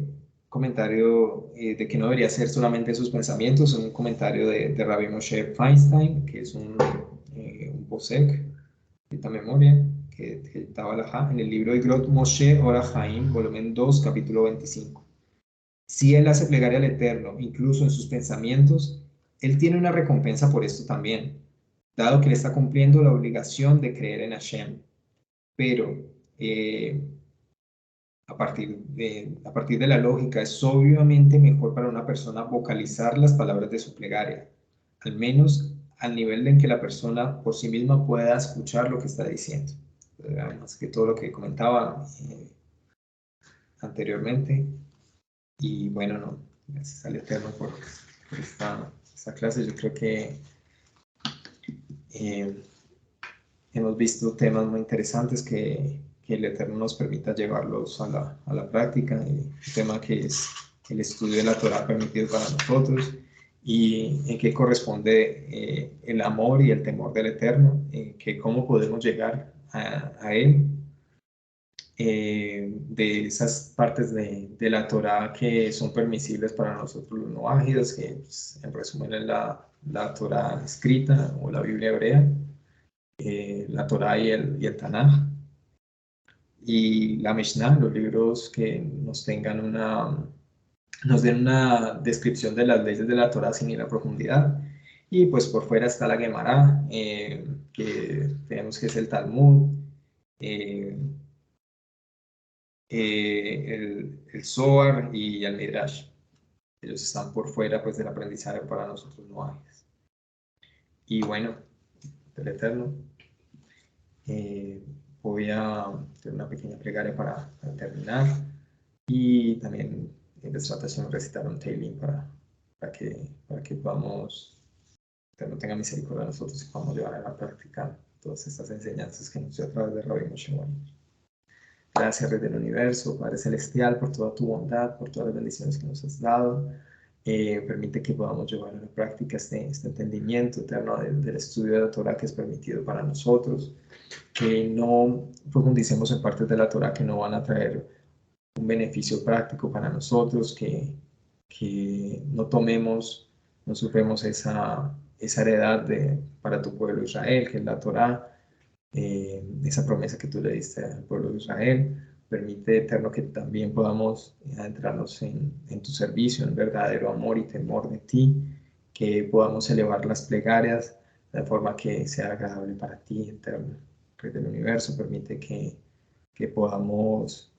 comentario de que no debería ser solamente sus pensamientos, un comentario de Rabbi Moshe Feinstein, que es un posek de esta memoria, que estaba en el libro Igrot Moshe Ora Haim, volumen 2, capítulo 25. Si él hace plegaria al Eterno, incluso en sus pensamientos, él tiene una recompensa por esto también, dado que le está cumpliendo la obligación de creer en Hashem. Pero a partir de la lógica, es obviamente mejor para una persona vocalizar las palabras de su plegaria, al menos al nivel en que la persona por sí misma pueda escuchar lo que está diciendo. Además que todo lo que comentaba anteriormente. Y bueno, Gracias al Eterno por esta clase. Yo creo que hemos visto temas muy interesantes que el Eterno nos permita llevarlos a la práctica. Un tema que es el estudio de la Torah permitido para nosotros y en qué corresponde el amor y el temor del Eterno, que cómo podemos llegar a Él. De esas partes de la Torah que son permisibles para nosotros los no ágidos, que pues, en resumen es la Torah escrita o la Biblia hebrea, la Torah y el Tanaj, y la Mishnah, los libros que nos nos den una descripción de las leyes de la Torah sin ir a profundidad. Y pues por fuera está la Gemara, que tenemos que es el Talmud, el Zohar y el Midrash. Ellos están por fuera pues, del aprendizaje para nosotros no hay. Y bueno, del Eterno, voy a hacer una pequeña plegaria para terminar y también les tratación de recitar un Teilim para que podamos, Eterno tenga misericordia de nosotros y podamos llevar a la práctica todas estas enseñanzas que nos dio a través de Rabbi Moshe Moni. Gracias, Rey del Universo, Padre Celestial, por toda tu bondad, por todas las bendiciones que nos has dado. Permite que podamos llevar a la práctica este entendimiento eterno del estudio de la Torah que es permitido para nosotros. Que no profundicemos en partes de la Torah que no van a traer un beneficio práctico para nosotros, que no tomemos, no sufremos esa heredad para tu pueblo Israel, que es la Torah. Esa promesa que tú le diste al pueblo de Israel. Permite, Eterno, que también podamos adentrarnos en tu servicio, en verdadero amor y temor de ti, que podamos elevar las plegarias de forma que sea agradable para ti, Eterno, Rey del Universo. Permite que podamos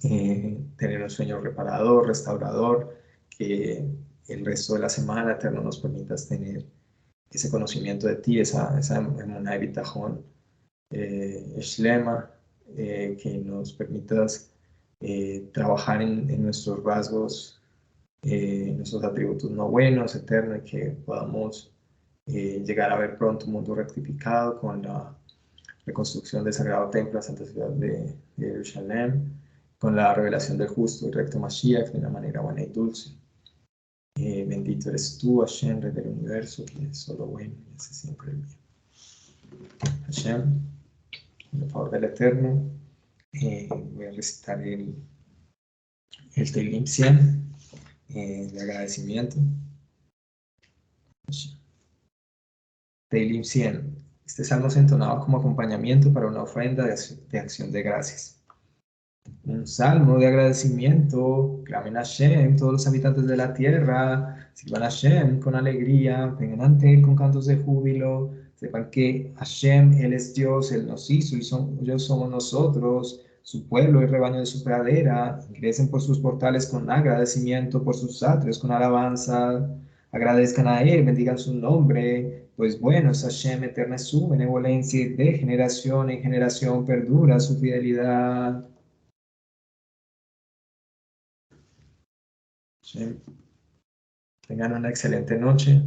tener un sueño reparador, restaurador, que el resto de la semana, Eterno, nos permitas tener ese conocimiento de ti, esa emuná de bitajón, Shlema, que nos permitas trabajar en nuestros rasgos, nuestros atributos no buenos, eternos, y que podamos llegar a ver pronto un mundo rectificado con la reconstrucción del Sagrado Templo, la Santa Ciudad de Jerusalén, con la revelación del justo y recto Mashiach de una manera buena y dulce. Bendito eres tú, Hashem, Rey del Universo, que es solo bueno y hace siempre el bien. Hashem, con el favor del Eterno, voy a recitar el Teilim 100 de agradecimiento. Teilim 100. Este salmo se entonaba como acompañamiento para una ofrenda de acción de gracias. Un salmo de agradecimiento. Clamen a Hashem, todos los habitantes de la tierra. Sirvan a Hashem con alegría. Vengan ante Él con cantos de júbilo. Sepan que Hashem, Él es Dios, Él nos hizo y ellos somos nosotros, su pueblo y rebaño de su pradera. Ingresen por sus portales con agradecimiento, por sus atrios con alabanza. Agradezcan a Él, bendigan su nombre, pues bueno es Hashem, eterna es su benevolencia y de generación en generación perdura su fidelidad. Hashem. Tengan una excelente noche.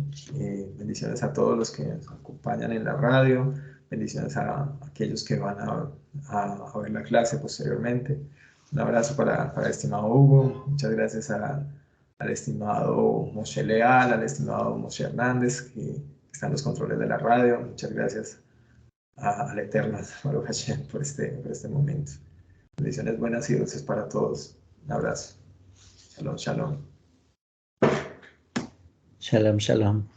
Bendiciones a todos los que nos acompañan en la radio. Bendiciones a aquellos que van a ver la clase posteriormente. Un abrazo para el estimado Hugo. Muchas gracias al estimado Moshe Leal, al estimado Moshe Hernández, que está en los controles de la radio. Muchas gracias al Eterno Baruch Hashem por este momento. Bendiciones buenas y dulces para todos. Un abrazo. Shalom, shalom. Shalom, shalom.